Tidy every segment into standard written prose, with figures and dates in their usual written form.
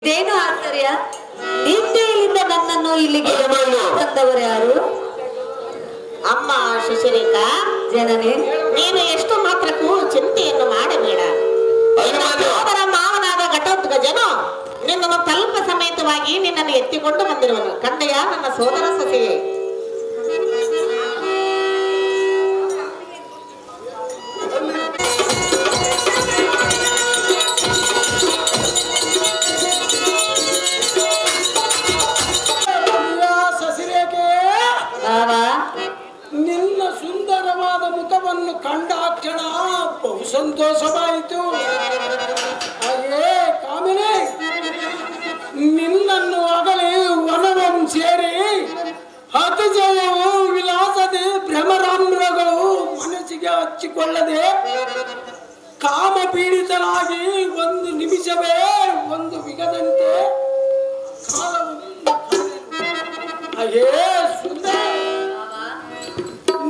ಇದೇನು ಆಶ್ಚರ್ಯ, ನಿದ್ದೆಯಿಂದ ನನ್ನನ್ನು ಇಲ್ಲಿಗೆ ತಂದವರು ಯಾರು? ಅಮ್ಮ ಶಶಿರೇಖಾ, ಜನನೇ, ನೀನು ಎಷ್ಟು ಮಾತ್ರಕ್ಕೂ ಚಿಂತೆಯನ್ನು ಮಾಡಬೇಡ. ಸೋದರ ಮಾವನಾದ ಘಟೋತ್ಕಜನು ನಿನ್ನನ್ನು ತಲ್ಪ ಸಮೇತವಾಗಿ ನಿನ್ನನ್ನು ಎತ್ತಿಕೊಂಡು ಬಂದಿರುವನು. ಕಂದಯ್ಯ, ನನ್ನ ಸೋದರ ಸೊಸೆಯೇ. ನಿನ್ನ ಸುಂದರವಾದ ಮುಖವನ್ನು ಕಂಡಾಕ್ಷಣ ಬಹು ಸಂತೋಷವಾಯಿತು. ಹಾಗೇ ಕಾಮಿನಿ, ನಿನ್ನನ್ನು ಅಗಲಿ ವನವಂ ಸೇರಿ ಅತಿಜಯವು ವಿಲಾಸದೆ ಭ್ರಮರಾಮ್ರಗಳು ಮನಸ್ಸಿಗೆ ಹಚ್ಚಿಕೊಳ್ಳದೆ ಕಾಮ ಪೀಡಿತನಾಗಿ ಒಂದು ನಿಮಿಷವೇ ಒಂದು ವಿಗದಂತೆ ಕಾಲವನ್ನು ಹಾಗೇ ಸುಂದರ,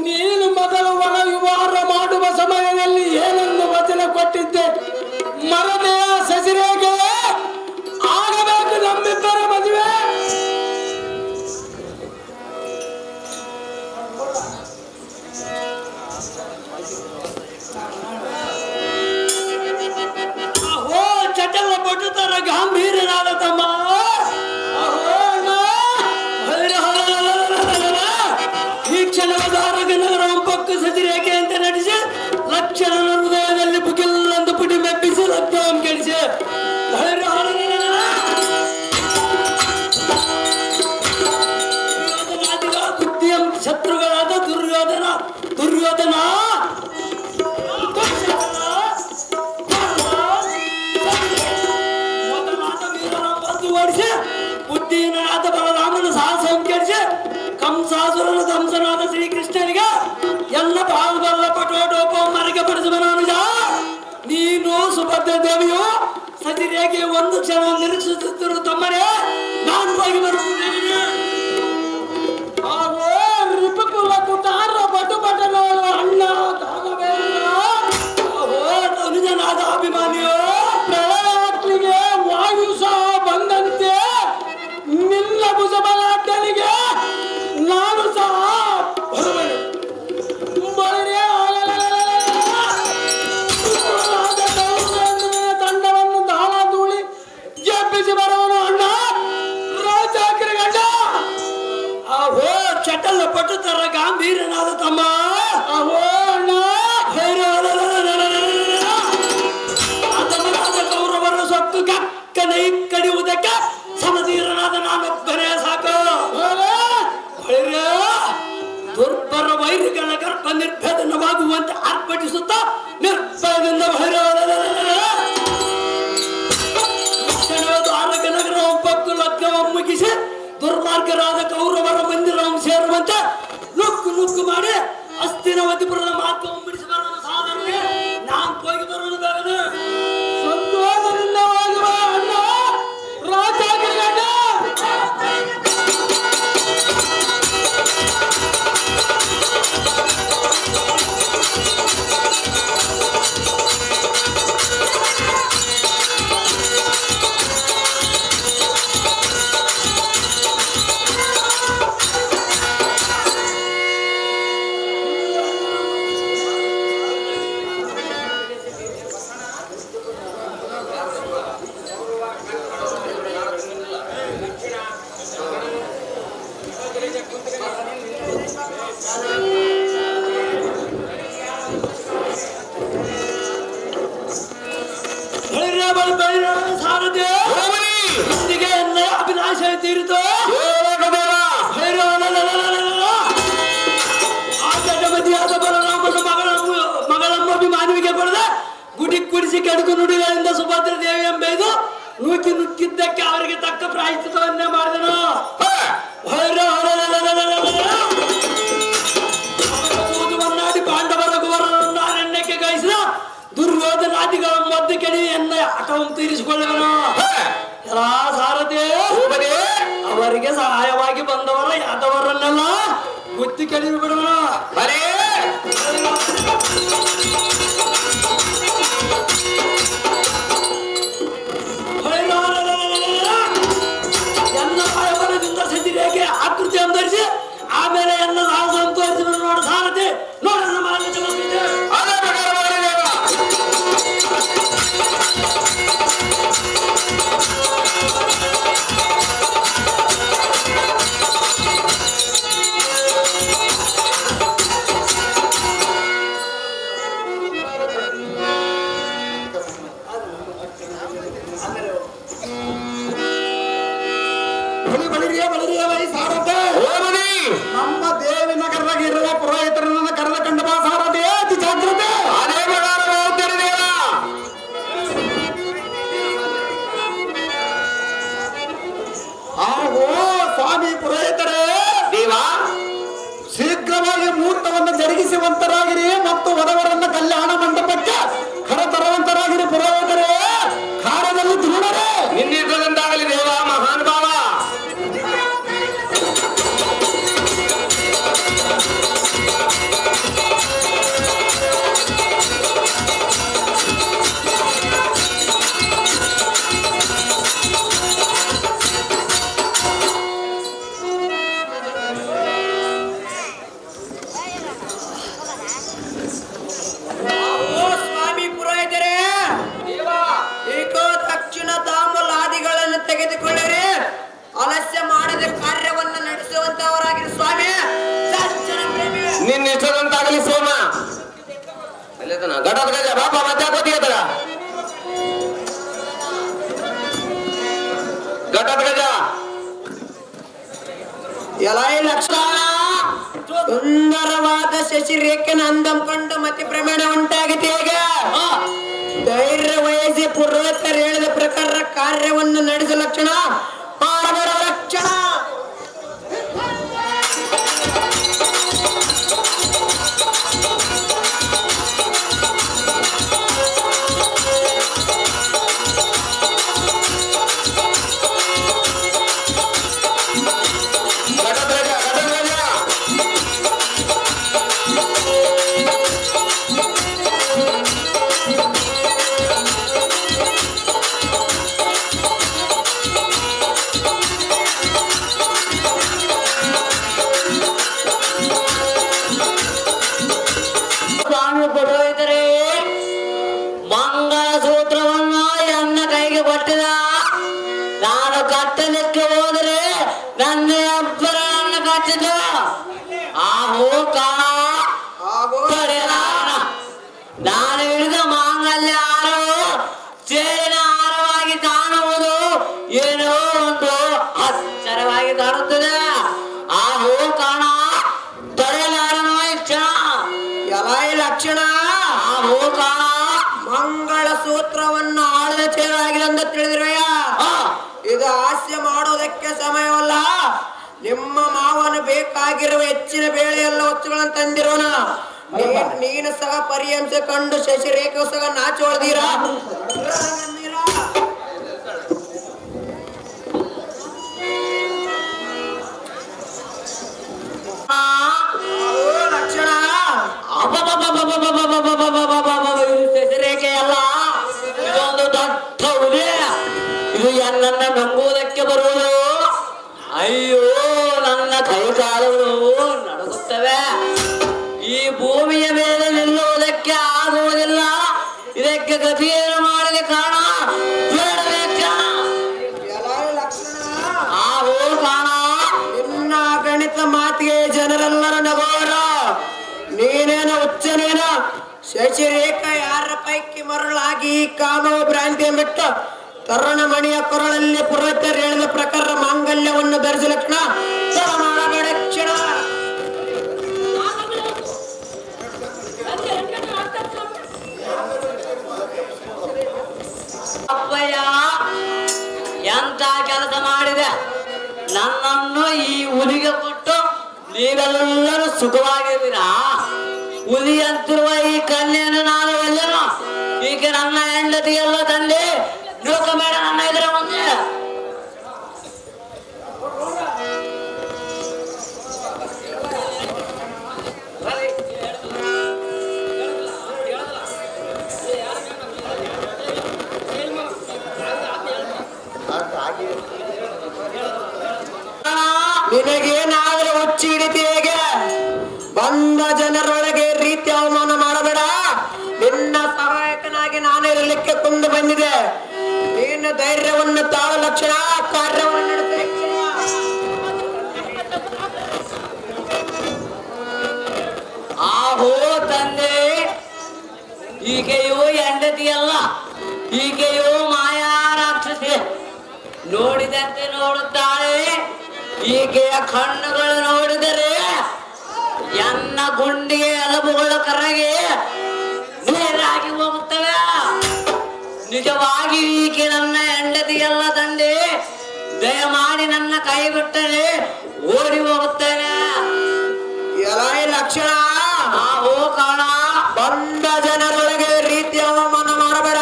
ನೀನು ಮೊದಲು ವನ ವಿವಾಹ ಮಾಡುವ ಸಮಯದಲ್ಲಿ ಏನನ್ನು ವಚನ ಕೊಟ್ಟಿದ್ದೆ ಮರದೆಯ ಶಶಿರೇಖೆ? ಆಗಬೇಕು ನಮ್ಮಿಬ್ಬರ ಮದುವೆ. ಅಹೋ ಚಟಲ ಪಟುತರ ಗಾಂಭೀರ್ಯನಾದ ತಮ್ಮ, ಈ ಕ್ಷಣವಾದಾಗ ನಗರಂ ಪಕ್ಕ ಸಜಿರೇಖೆ ಅಂತ ನಡೆಸಿ ಲಕ್ಷಣ ಹೃದಯದಲ್ಲಿ ಬುಗಿಲ್ಲಂದು ಪುಟಿ ಮೆಪ್ಪಿಸಿ ಲಕ್ಷವನ್ನು ಕೆಡಿಸಿ ಬುದ್ಧಿಯ ಶತ್ರುಗಳಾದ ದುರ್ಯೋಧನ ಮೊದಲಾದ ವೀರನ ಬಂದು ಓಡಿಸಿ ಬುದ್ಧಿಹೀನನಾದ ಬಲರಾಮನ ಸಾಹಸವನ್ನು ಕೆಡಿಸಿ ಕಂಸಾಸುರನ ದಂಸನಾದ ಶ್ರೀಕೃಷ್ಣನಿಗೆ ಎಲ್ಲ ಭಾಗದಲ್ಲ ಪಟೋಟೋಪ ಮರಿಗೆ ಪಡಿಸುವನಾನುಜ. ನೀನು ಸುಭದ್ರ ದೇವಿಯು ಸತಿರೇಗೆ ಒಂದು ಕ್ಷಣ ನಿರೀಕ್ಷಿಸುತ್ತಿರುವ ತಮ್ಮನೇ, ನಾನು ಹೋಗಿ ಬರುತ್ತೇನೆ. ಹಾಗೋ ರಿಪುಕುಲ ಕುಟಾರ ಬಟುಬಟನಾದ ಅಣ್ಣ ಕಾಗವೇಂದ್ರ, ಅಹೋ ಅನುಜನಾದ ಅಭಿಮಾನಿಯೋ, ಪ್ರಳಯಾಗ್ನಿಗೆ ವಾಯು ಸಹ ಬಂದಂತೆ ನಿನ್ನ ಭುಜಬಲಾಢ್ಯನಿಗೆ ನಾನು ಸಹ ಬರುವೆನು. ತಂಡವನ್ನು ದಾಳ ಧೂಳಿ ಜಪ್ಪಿಸಿ ಬರುವನು ಅಣ್ಣ ರಾಜಾಗ್ರ ಗಂಡ. ಅಹೋ ಚಟಲ ಪಟುತರ ಗಾಂಭೀರ್ಯನಾದ ತಮ್ಮ, ಅಹೋ ಅಣ್ಣ ಅದಮರಾದ ಕೌರವರ ಸೊತ್ತು ಕಕ್ಕನೆ ಕಡಿಯುವುದಕ್ಕೆ ಸಮಧೀರನಾದ ನಾನೊಬ್ಬನೇ ಸಾಕು. ದುರ್ಬರ ವೈರಿಗಳ ಗರ್ಭ ನಿರ್ಭೇದನವಾಗುವಂತೆ ಆರ್ಭಟಿಸುತ್ತಾ ನಿರ್ಭಯದಿಂದ ದ್ವಾರಕ ನಗರ ಪಕ್ಕು ಲಗ್ನವನ್ನು ಮುಗಿಸಿ ದುರ್ಮಾರ್ಗರಾದ ಕೌರವರ ಮಂದಿರವನ್ನು ಸೇರುವಂತೆ ನುಗ್ಗು ಮಾಡಿ ಹಸ್ತಿನವತಿಪುರದ ಮಾರ್ಗವನ್ನು ಬಿಡಿಸಿ ಬರುವ ಸಾಧನೆ ನಾನು ಹೋಗಿ ಬರುವುದು ಬೇಗನೆ. ಸಂತೋಷದಿಂದ ಅಣ್ಣ ರಾಜಾಗ್ರ ಗಂಡ. ಅಭಿಲಾಷ ತೀರಿತು. ಆದ ಬಲರಾಮನ ಮಗಳಮ್ಮ ಅಭಿಮಾನಿಗೆ ಕೊಡದ ಗುಡಿ ಕುಡಿಸಿ ಕೆಡುಕು ನುಡಿಗಳಿಂದ ಸುಭದ್ರ ದೇವಿ ಎಂಬೈದು ನುಗ್ಗಿದ್ದಕ್ಕೆ ಅವರಿಗೆ ತಕ್ಕ ಪ್ರಾಯಶ್ಚಿತ್ತವನ್ನೇ ಮಾಡಿದನು. ಮನ್ನಾಡಿ ಪಾಂಡವರ ಗುವರನ್ನು ಅರಣ್ಯಕ್ಕೆ ಕಳಿಸಿದ ದುರ್ಯೋಧನಾದಿಗಳ ಮದ್ದು ಕೆಡಿ ಎನ್ನ ಆಟವನ್ನು ತೀರಿಸಿಕೊಳ್ಳುವನು. ಎಲ್ಲಾ ಸಾರಥಿ ಅವರಿಗೆ ಸಹಾಯವಾಗಿ ಬಂದವರ ಯಾದವರನ್ನೆಲ್ಲ ಬುದ್ಧಿ ಕೆಡವಿ ಬಿಡುವನು. ಬಳಿರಿಯ ವೈ ಸಾರಥೆ ನಮ್ಮ ದೇವಿ ನಗರದಾಗ ಇರುವ ಪುರೋಹಿತರನ್ನ ಕರೆದ ಕಂಡ ಬಾ ಸಾರಥೆ ಅತಿ ಜಾಗ್ರತೆ ಅದೇ ಪ್ರಕಾರ ಹೋಗ್ತಾರೆ ದೇವ. ಆಹೋ ಸ್ವಾಮಿ ಪುರೋಹಿತರೇ ದೇವ ಶೀಘ್ರವಾಗಿ ಮುಹೂರ್ತವನ್ನು ಜರುಗಿಸುವಂತರಾಗಿರಿ ಮತ್ತು ವಧವರನ್ನ ಕಲ್ಯಾಣ ಮಂಟಪಕ್ಕೆ ಕರೆತರುವಂತರಾಗಿರಿ ಪುರೋಹಿತರೇ ಕಾರ್ಯದಲ್ಲಿ ದೃಢರೇ ನಿನ್ನಿರ್ತದಂತಾಗಲಿ ದೇವ ಮಹಾನ್ ಭಾವ. ಸ್ವಾಮಿ ಪುರೋಹಿತರೇ ಏಕೋ ದಕ್ಷಿಣ ತಾಂಬೂಲಾದಿಗಳನ್ನು ತೆಗೆದುಕೊಳ್ಳಿರಿ. ಆಲಸ್ಯ ಮಾಡದೆ ಕಾರ್ಯವನ್ನು ನಡೆಸುವಂತವರಾಗಿರಿ ಸ್ವಾಮಿ. ದರ್ಶನ ಪ್ರೇಮಿ ನಿನ್ನಿರ್ತದಂತಾಗಲಿ ಸೋಮ. ಅಲ್ಲೇತನ ಗಡದ ಗಜ ಬಾಪ ಮಧ್ಯಾಕೋತಿಗೆ ಗಡದ ಗಜ ಎಲಾಯಿ ಲಕ್ಷಣ ಸುಂದರವಾದ ಶಶಿರೇಖೆನ ಅಂದಂ ಕಂಡು ಮತಿ ಪ್ರಮಾಣ ಉಂಟಾಗಿದೆ. ಈಗ ಧೈರ್ಯ ವಹಿಸಿ ಪುರೋಹಿತರು ಹೇಳಿದ ಪ್ರಕಾರ ಕಾರ್ಯವನ್ನು ನಡೆಸುವ ಲಕ್ಷಣ ಮಾಡಬರ ಲಕ್ಷಣ. ಗಡದ ಗಜ ಗಡದ ಗಜ ಸ್ವಾಮಿ ಪುರೋಹಿತರೇ ಮಂಗಳ ಸೂತ್ರವನ್ನು ನನ್ನ ಕೈಗೆ ಕೊಟ್ಟಿದ. ನಾನು ಕಟ್ಟಲಿಕ್ಕೆ ಹೋದರೆ ನನ್ನ ಅಬ್ಬರ ನನ್ನ ಕಟ್ಟಿದ ಆ ಮೂಕ ನಾನು ಹಿಡಿದ ಮಾಂಗಲ್ಯ ಹಾರವು ಸೇರಿನ ಹಾರವಾಗಿ ಕಾಣುವುದು ಏನೋ ಒಂದು ಅಚ್ಚರವಾಗಿ ಕಾಣುತ್ತದೆ. ಆ ಮೂಕಾಣ ತಡೆಯಲಾರನೋ ಇಚ್ಛಾ ಎಲಾಯಿ ಲಕ್ಷಣ. ಆ ಮೂಕಾಣ ಮಂಗಳ ಸೂತ್ರವನ್ನು ಆಳದ ಚೇರಾಗಿದೆ ಅಂತ ತಿಳಿದಿರುವೆಯ. ಇದು ಹಾಸ್ಯ ಮಾಡೋದಕ್ಕೆ ಸಮಯವಲ್ಲ. ನಿಮ್ಮ ಮಾವನು ಬೇಕಾಗಿರುವ ಹೆಚ್ಚಿನ ಬೇಳೆಯಲ್ಲ ವಸ್ತುಗಳನ್ನು ತಂದಿರೋಣ. ನೀನು ಸಹ ಪರಿಹಂಸ ಕಂಡು ಶಶಿರೇಖೆ ಸಹ ನಾಚೋಳ್ದೀರಾ. ಲಕ್ಷಣ ಶಶಿರೇಖೆ ಅಲ್ಲ, ಇದೊಂದು ದೊಡ್ಡ ಹುಲಿ. ಇದು ನನ್ನನ್ನ ನಂಬುವುದಕ್ಕೆ ಬರುವುದು. ಅಯ್ಯೋ ನನ್ನ ಕೈ ಕಾಲುಗಳು ನಡುಗುತ್ತವೆ. ಈ ಭೂಮಿಯ ಮೇಲೆ ನಿಲ್ಲುವುದಕ್ಕೆ ಆಗುವುದಿಲ್ಲ. ಇದಕ್ಕೆ ಗತಿಯನ್ನು ಮಾಡಲಿ ಕಾಣ ಬೇಡಬೇಕ. ಆಹೋ ಕಾಣ ನಿನ್ನ ಗಣಿತ ಮಾತಿಗೆ ಜನರೆಲ್ಲರೂ ನಗೋರ. ನೀನೇನ ಹುಚ್ಚನೇನ ಶಶಿರೇಖಾ ಯಾರ ಪೈಕಿ ಮರಳಾಗಿ ಕಾಮವ ಭ್ರಾಂತಿಯ ಬಿಟ್ಟು ತರುಣ ಮಣಿಯ ಕೊರಳಲ್ಲಿ ಪುರೋಹಿತರು ಹೇಳಿದ ಪ್ರಕಾರ ಮಾಂಗಲ್ಯವನ್ನು ಧರಿಸಿ ಲಕ್ಷಣ ಮಾಡಬೇಡ ಕ್ಷಣ. ಅಪ್ಪಯ್ಯ ಎಂತ ಕೆಲಸ ಮಾಡಿದೆ. ನನ್ನನ್ನು ಈ ಹುಲಿಗೆ ಕೊಟ್ಟು ನೀವೆಲ್ಲರೂ ಸುಖವಾಗಿದ್ದೀರಾ. ಹುಲಿ ಅಂತಿರುವ ಈ ಕನ್ಯೆಯನ್ನು ನಾನು ಒಲ್ಲೆನು. ಈಗ ನನ್ನ ಹೆಂಡತಿಯೆಲ್ಲ ತಂದೆ ಬೇಡ ನನ್ನ ಎದುರ ಮುಂದೆ. ನಿನಗೇನಾದ್ರೂ ಹುಚ್ಚಿ ಹಿಡಿತಿ ಹೇಗೆ? ಬಂದ ಜನರೊಳಗೆ ರೀತಿ ಅವಮಾನ ಮಾಡಬೇಡ. ನಿನ್ನ ಸಹಾಯಕನಾಗಿ ನಾನು ಇರಲಿಕ್ಕೆ ಕೊಂಡು ಬಂದಿದೆ. ನೀನು ಧೈರ್ಯವನ್ನು ತಾಳ ಲಕ್ಷಣ ಕಾರ್ಯವನ್ನು ನಡೆಸಲಿಕ್ಕೆ. ಆಹೋ ತಂದೆ, ಈಕೆಯು ಹೆಂಡತಿಯಲ್ಲ, ಈಕೆಯು ಮಾಯಾ ರಾಕ್ಷಸಿ. ನೋಡಿದಂತೆ ನೋಡುತ್ತಾಳೆ, ಈಕೆಯ ಕಣ್ಣುಗಳು ನೋಡಿದರೆ ಎನ್ನ ಗುಂಡಿಗೆ ಎಲುಬುಗಳು ಕರಗಿ ನೇರಾಗಿ ಹೋಗುತ್ತವೆ. ನಿಜವಾಗಿ ಈಕೆ ನನ್ನ ಹೆಂಡತಿಯಲ್ಲ ತಂದೆ, ದಯಮಾಡಿ ನನ್ನ ಕೈ ಬಿಟ್ಟರೆ ಓಡಿ ಹೋಗುತ್ತೇನೆ. ಎಲಾಯಿ ಲಕ್ಷಣ ಓ ಕಾಣ, ಬಂದ ಜನರೊಳಗೆ ರೀತಿ ಅವಮಾನ ಮಾಡಬೇಡ.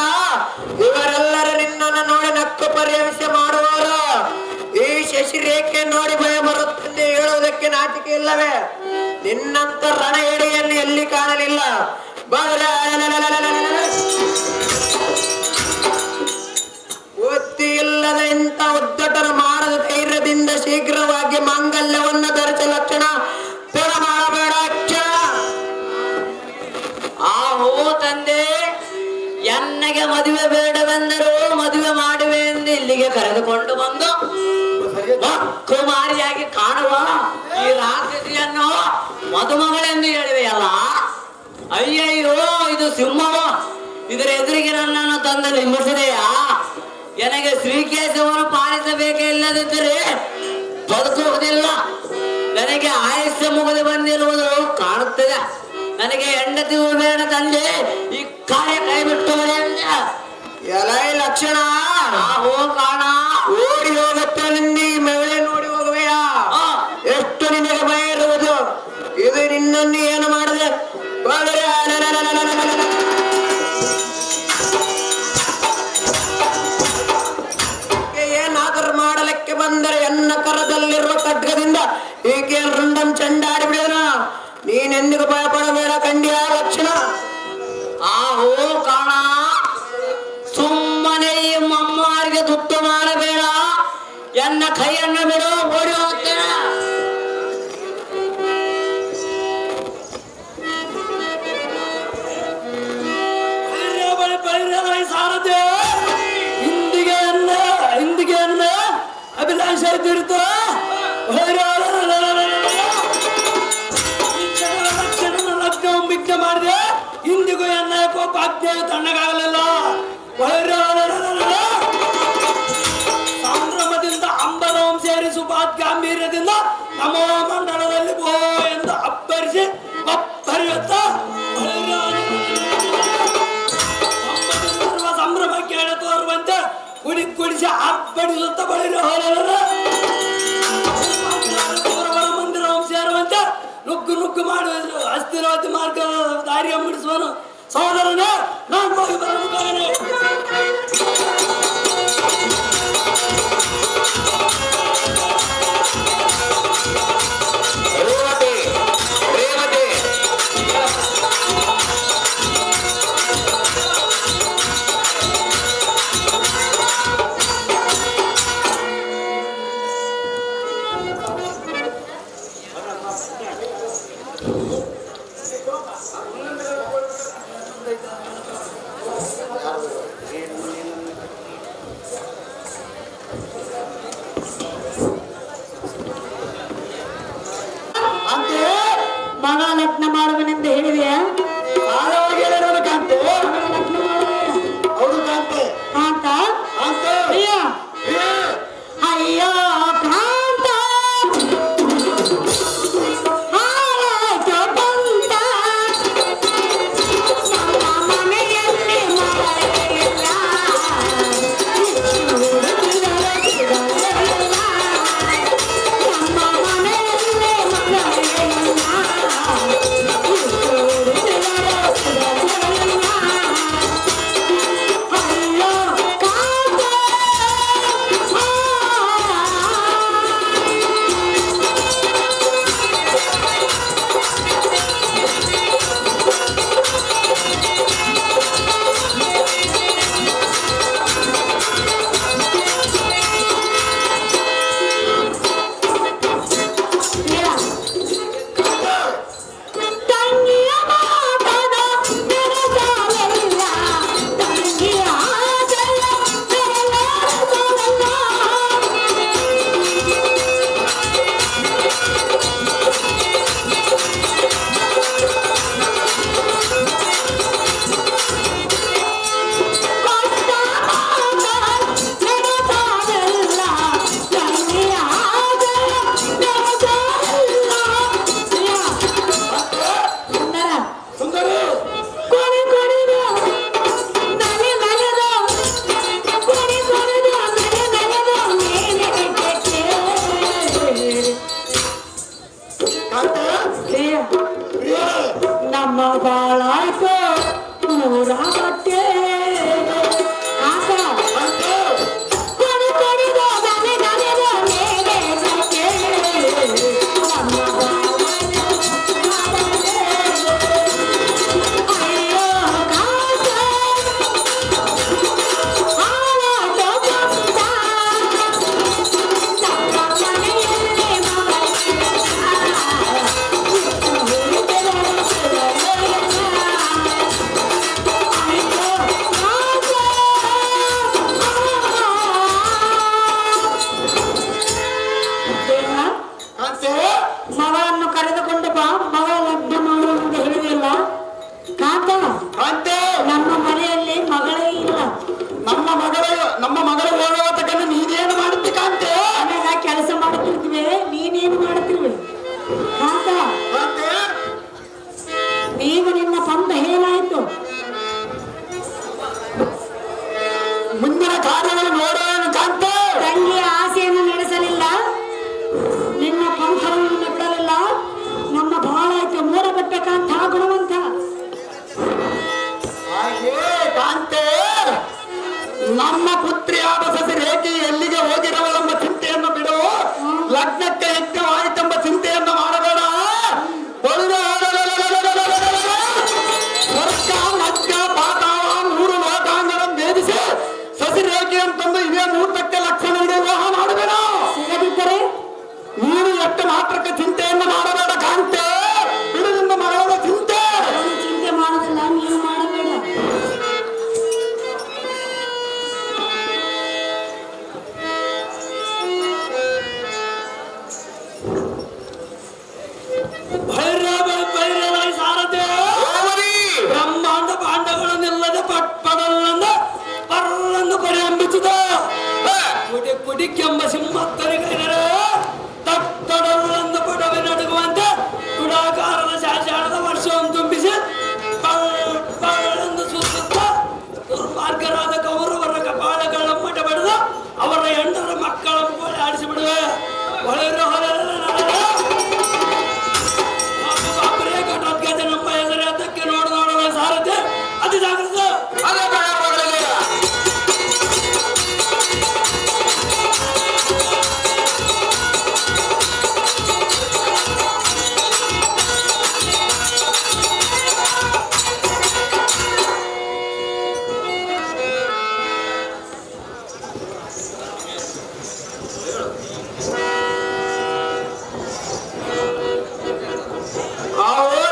ಇವರೆಲ್ಲರೂ ನಿನ್ನನ್ನು ನೋಡಿ ನಕ್ಕು ಪರಿಹರಿಸಿ ಮಾಡುವವರು. ಈ ಶಶಿರೇಖೆ ನೋಡಿ ಭಯ ಬರುತ್ತದೆ ಹೇಳುವುದಕ್ಕೆ ನಾಚಿಕೆ ಇಲ್ಲವೇ? ನಿನ್ನಂತ ರಣ ಎಡೆಯನ್ನು ಎಲ್ಲಿ ಕಾಣಲಿಲ್ಲ. ಒತ್ತಿ ಇಲ್ಲದ ಇಂಥ ಉದ್ದಟನ ಮಾಡದ ಧೈರ್ಯದಿಂದ ಶೀಘ್ರವಾಗಿ ಮಾಂಗಲ್ಯವನ್ನು ಧರಿಸ ಲಕ್ಷಣ ತಡ ಮಾಡಬೇಡ. ಆಹೋ ತಂದೆ, ಎನ್ನಗೆ ಮದುವೆ ಬೇಡವೆಂದರು ಮದುವೆ ಮಾಡುವೆ ಎಂದು ಇಲ್ಲಿಗೆ ಕರೆದುಕೊಂಡು ಬಂದು ಕುಮಾರಿಯಾಗಿ ಕಾಣುವ ಈ ರಾಕ್ಷಸಿಯನ್ನು ಮದುಮಗಳೆಂದು ಹೇಳಿವೆಯಲ್ಲ. ಅಯ್ಯಯ್ಯೋ, ಇದು ಸಿಂಹವ, ಇದರ ಎದುರಿಗೆ ನನ್ನನ್ನು ತಂದು ನಿಲ್ಲಿಸಿದೆಯಾ? ನನಗೆ ಶ್ರೀಕೇಶವನ್ನು ಪಾಲಿಸಬೇಕೇ, ಇಲ್ಲದಿದ್ದರೆ ಬದುಕುವುದಿಲ್ಲ. ನನಗೆ ಆಯುಷ್ಯ ಮುಗಿದು ಬಂದಿರುವುದು ಕಾಣುತ್ತದೆ. ನನಗೆ ಹೆಂಡತಿ ಬೇಡ ತಂದೆ, ಈ ಕಾರ್ಯ ಕೈ ಬಿಟ್ಟು ಎಲೈ ಲಕ್ಷಣ ಹೋ ಕಾಣ, ಓಡಿ ಹೋಗುತ್ತೆ ನಿಂದಿ ಮಹಿಳೆ ನೋಡಿ ಹೋಗುವೆಯಾ? ಎಷ್ಟು ನಿನಗೆ ಭಯ ಇರುವುದು? ಇದು ನಿನ್ನನ್ನು ಏನು ಮಾಡಿದೆ? ಏನಾದರೂ ಮಾಡಲಿಕ್ಕೆ ಬಂದರೆ ಎನ್ನ ಕರದಲ್ಲಿರುವ ಖಡ್ಗದಿಂದ ಈಕೆ ರುಂಡಂ ಚೆಂಡಾಡಿ ಬಿಡೋಣ. ನೀನೆಂದಿಗೂ ಭಯಪಡಬೇಡ ಕಂಡಿಯ ಲಕ್ಷಣ. ಆಹೋ ಕಾಣ, ಸುಮ್ಮನೆ ಈ ಮಮ್ಮಾರಿಗೆ ದುಡ್ಡು ಮಾಡಬೇಡ. ಎನ್ನ ಕೈಯನ್ನು ಬಿಡು, ಓಡಿ ಹೋಗ್ತೇನೆ. ಸಾರಥ್ಯ ಹಿಂದಿಗೆ ಅಭಿಲಾಷ ಇದ್ದಿರುತ್ತ ಬಿಗ್ನೆ ಮಾಡಿದೆ. ಇಂದಿಗೂ ಎನ್ನ ಕೋಪ ಅಜ್ಞೆಯು ತಣ್ಣಗಾಗಲಿಲ್ಲ. ಸಂಭ್ರಮದಿಂದ ಅಂಬರಂ ಸೇರಿಸು ಗಾಂಭೀರ್ಯದಿಂದ ನಮೋ ಮಂಡಲದಲ್ಲಿ ಬೋ ಎಂದು ಅಬ್ಬರಿಸಿ ಅಬ್ಬರಿಯುತ್ತ ಸಂಭ್ರಮ ಕೇಳ ತೋರುವಂತೆ ಕುಡಿಸಿ ಅಬ್ಬಡಿಸುತ್ತ ಬಳಿರ ಮಂದಿರ ಸೇರುವಂತೆ ನುಗ್ಗು ಮಾಡುವುದು. ಅಸ್ಥಿರವತಿ ಮಾರ್ಗ ದಾರಿಯ ಮುಡಿಸುವನು ಸಹೋದರನೇ, ನಾನು ಹೋಗಿ ಬರಬೇಕಾಗನೆ. ಮಗಳ ಲಗ್ನ ಮಾಡುವನೆಂದು ಹೇಳಿದೆಯಾ? ಕಾಂತೆ ಹೌದು ಕಾಂತೆ ಕಾಂತ, ಕಾಂತೆ ಅಯ್ಯೋ ಅಯ್ಯೋ ಕಾಂತ, ಹಾಳಾಯ್ತು ಬಂತ ನಮ್ಮ ಮನೆಯಲ್ಲಿ ಮಳೆಯಿಲ್ಲ, ನಮ್ಮ ಮನೆಯಲ್ಲಿ ಮಳೆಯಿಲ್ಲ. ಕಾಂತೆ ಮಗಳನ್ನು ಕರೆದುಕೊಂಡು ಬಾ, ಮಗಳ ಲಗ್ನ ಮಾಡುವಂತ ಹೇಳಿದಿಲ್ಲ ಕಾಂತ. ಕಾಂತೆ ನಮ್ಮ ಮನೆಯಲ್ಲಿ ಮಗಳೇ ಇಲ್ಲ. ನಮ್ಮ ಮಗಳು ಹೋಗುವ ನೀನೇನು ಮಾಡುತ್ತಿ ಕಾಂತೆ? ಮನೆಗ ಕೆಲಸ ಮಾಡುತ್ತಿರ್ತೀವಿ, ನೀನೇನು ಮಾಡುತ್ತಿರುವೆ ಕಾಂತ? ಕಾಂತೆ ಈಗ ನಿನ್ನ ಪಂಥ ಏನಾಯ್ತು? ಮುಂದಿನ ಕಾರ್ಯಗಳು ನೋಡೋಣ ಕಾಂತೆ. ತಂಗಿಯ ಆಸೆಯನ್ನು ನಡೆಸಲಿಲ್ಲ, ನಿನ್ನ ಪಂಥವನ್ನು ಬಿಡಲಿಲ್ಲ. ನಮ್ಮ ಬಹಳ ಆಯ್ತು, ಮೂರ ಬಟ್ಟೆಕಂತ ಗುಣವಂತ. ಹಾಗೆ ಕಾಂತೆ ನಮ್ಮ ಪುತ್ರಿಯಾದ ಸಸಿ ರೇಖೆ ಎಲ್ಲಿಗೆ ಹೋಗಿರವಳೆಂಬ ಚಿಂತೆಯನ್ನು ಬಿಡು. ಲಗ್ನಕ್ಕೆ ಯಜ್ಞವಾಯಿತೆಂಬ ಚಿಂತೆಯನ್ನು ಮಾಡಬೇಡ. ಸ್ವರ್ಗ ಮಧ್ಯ ಪಾತಾಳ 3 ಲೋಕಾಂಗಗಳನ್ನು ಭೇದಿಸಿ ಸಸಿ ರೇಖೆ ಅಂತಂದು ಇದೇ ಮುಹೂರ್ತಕ್ಕೆ ಲಕ್ಷಣ ವಿವಾಹ ಮಾಡಬೇಡ. ಸಿಗದಿದ್ದರೆ ನೀನು ಎಷ್ಟು ಮಾತ್ರಕ್ಕೆ ಚಿಂತೆಯನ್ನು ಮಾಡಬೇಡ ಕಾಂತೆ. ಬಿಡು ನಿನ್ನ ಮಗಳ ಚಿಂತೆ. ನಾನು ಚಿಂತೆ ಮಾಡೋದಿಲ್ಲ, ನೀನು ಮಾಡಬೇಡ. ಭೈರವಾಯಿ ಸಾರಥಿ ಬ್ರಹ್ಮಾಂಡ ಪಾಂಡಗಳನ್ನಿಲ್ಲದೆ ಪಟ್ಪಡಲೆಂದು ಪರ್ರೆಂದು ಪರಿರಂಭಿಸಿದ ಕುಡಿಕೆಂಬ ಸಿಂಹತ್ತರಿಗೈದರೆ ತಟ್ಟಡಲೆಂದು ಪಡವೆ ನಡುಗುವಂತೆ ಗುಡಾಕಾರದ ಶಾಸನದ ವರ್ಷವನ್ನು ತುಂಬಿಸಿ ಪಳ್ಳೆಂದು ಸುತ್ತ ದುರ್ಮಾರ್ಗರಾದ ಕೌರವರ ಕಪಾಳಗಳ ಮಠ ಬಡಿದು ಅವರ ಹೆಂಡರ ಮಕ್ಕಳ ಕೋಳಿ ಆಡಿಸಿಬಿಡುವೆ. ನಮ್ಮ ಹೆಸರೇ ಅದಕ್ಕೆ ನೋಡೋಣ ಸಾರಥಿ ಅತಿ ಜಾಗೃತ.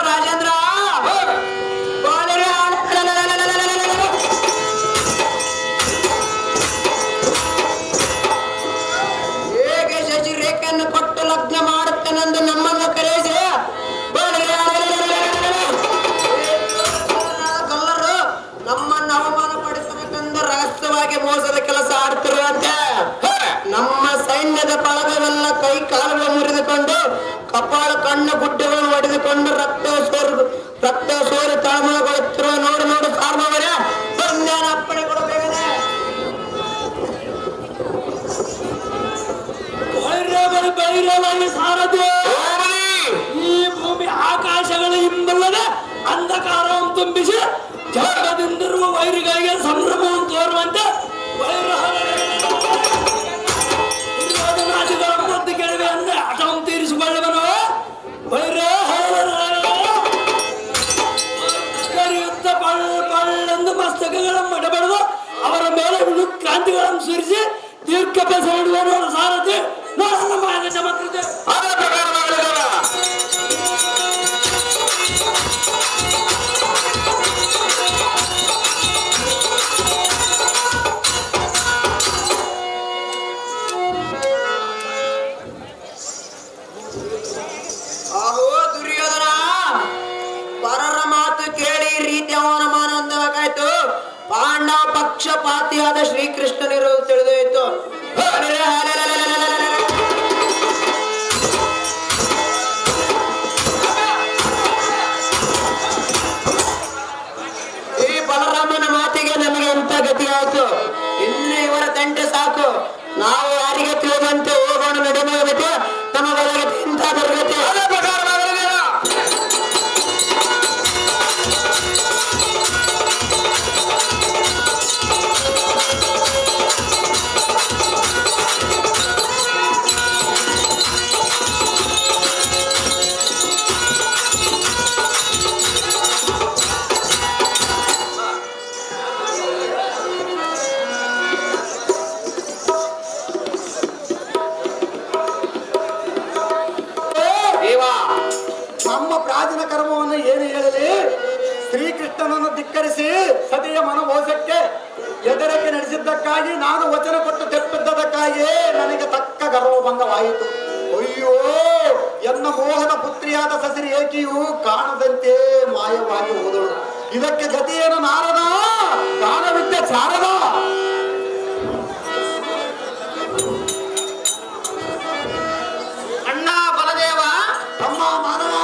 ರಾಜೇಂದ್ರ ಹೇಗೆ ಶಶಿ ರೇಖೆಯನ್ನು ಕೊಟ್ಟು ಲಗ್ನ ಮಾಡುತ್ತೇನೆಂದು ನಮ್ಮನ್ನು ಕರೆಸಿ ಕಲ್ಲರು ನಮ್ಮನ್ನು ಅವಮಾನ ಪಡಿಸಬೇಕೆಂದು ರಹಸ್ಯವಾಗಿ ಮೋಸದ ಕೆಲಸ ಆಡ್ತಿರುವಂತೆ ನಮ್ಮ ಸೈನ್ಯದ ಬಳಗವೆಲ್ಲ ಕೈ ಕಾಲುಗಳು ಮುರಿದುಕೊಂಡು ಕಪಾಳ ಕಣ್ಣು ಗುಡ್ಡೆಗಳನ್ನು ಹೊಡೆದುಕೊಂಡು ರಕ್ತ ಸೋರಿ ತಳಮಳಗೊಳ್ಳುತ್ತಿರುವ ನೋಡು ಸಾರ್ವವರ ಬಂಧನ ಅಪ್ಪಣೆ ಕೊಡಬೇಕದೆ. ಭೈರವಾಯಿ ಸಾರಥಿ ಈ ಭೂಮಿ ಆಕಾಶಗಳು ಹಿಂಬಲ್ಲದೆ ಅಂಧಕಾರವನ್ನು ತುಂಬಿಸಿ ಜಗದಿಂದಿರುವ ವೈರಿಗಳಿಗೆ ಸಂಭ್ರಮವನ್ನು ತೋರುವಂತೆ ದುರ್ಯೋಧನಾದಿಗಳ ಮದ್ದು ಕೆಳಗೆ ಅಂದ್ರೆ ಹಠವನ್ನು ತೀರಿಸಿಕೊಳ್ಳುವನು. ಯುದ್ಧ ಪಳ್ಳೆಂದು ಮಸ್ತಕಗಳ ಮಡಬಡಿದು ಅವರ ಮೇಲೆ ಕ್ರಾಂತಿಗಳನ್ನು ಸುರಿಸಿ ದೀರ್ಘ ಬೆಸರಿಡುವ ನೋಡು ಸಾರಥಿ. ನೋಡಲ್ಲ ಮಾಯ ಚಮತ್ಕೃತೆ ಆಹೋ ದುರ್ಯೋಧನ, ಪರರ ಮಾತು ಕೇಳಿ ಈ ರೀತಿ ಅವಮಾನ ಹೊಂದಬೇಕಾಯ್ತು. ಪಾಂಡವ ಪಕ್ಷಪಾತಿಯಾದ ಶ್ರೀಕೃಷ್ಣನಿರುವುದು ತಿಳಿದೋಯ್ತು. ಈ ಬಲರಾಮನ ಮಾತಿಗೆ ನಮಗೆ ಎಂತ ಗತಿಯಾಯ್ತು. ಇನ್ನು ಇವರ ತಂಟೆ ಸಾಕು. ನಾವು ಯಾರಿಗೆ ತಿಳಿದಂತೆ ಹೋಗೋಣ ನಡೆಯಬೇಕು. ನಮ್ಮ ಬಲಗತಿ ಇಂಥ ದುರ್ಗತಿ ನಮ್ಮ ಪ್ರಾಚೀನ ಕರ್ಮವನ್ನು ಏನು ಹೇಳಲಿ? ಶ್ರೀಕೃಷ್ಣನನ್ನು ಧಿಕ್ಕರಿಸಿ ಸತಿಯ ಮನಮೋಸಕ್ಕೆ ಎದುರಕ್ಕೆ ನಡೆಸಿದ್ದಕ್ಕಾಗಿ ನಾನು ವಚನ ಕೊಟ್ಟು ತೆಪ್ಪಿದ್ದಕ್ಕಾಗಿ ನನಗೆ ತಕ್ಕ ಗರ್ವಭಂಗವಾಯಿತು. ಅಯ್ಯೋ ಎನ್ನ ಮೋಹನ ಪುತ್ರಿಯಾದ ಸಸಿರಿ ಏಕಿಯು ಕಾಣದಂತೆ ಮಾಯವಾಗಿ ಹೋದಳು. ಇದಕ್ಕೆ ಗತಿಯೇನು ನಾರದ ದಾನವಿದ್ದ ಶಾರದ. ಅಣ್ಣ ಬಲದೇವ, ತಮ್ಮ ಮಾನವ,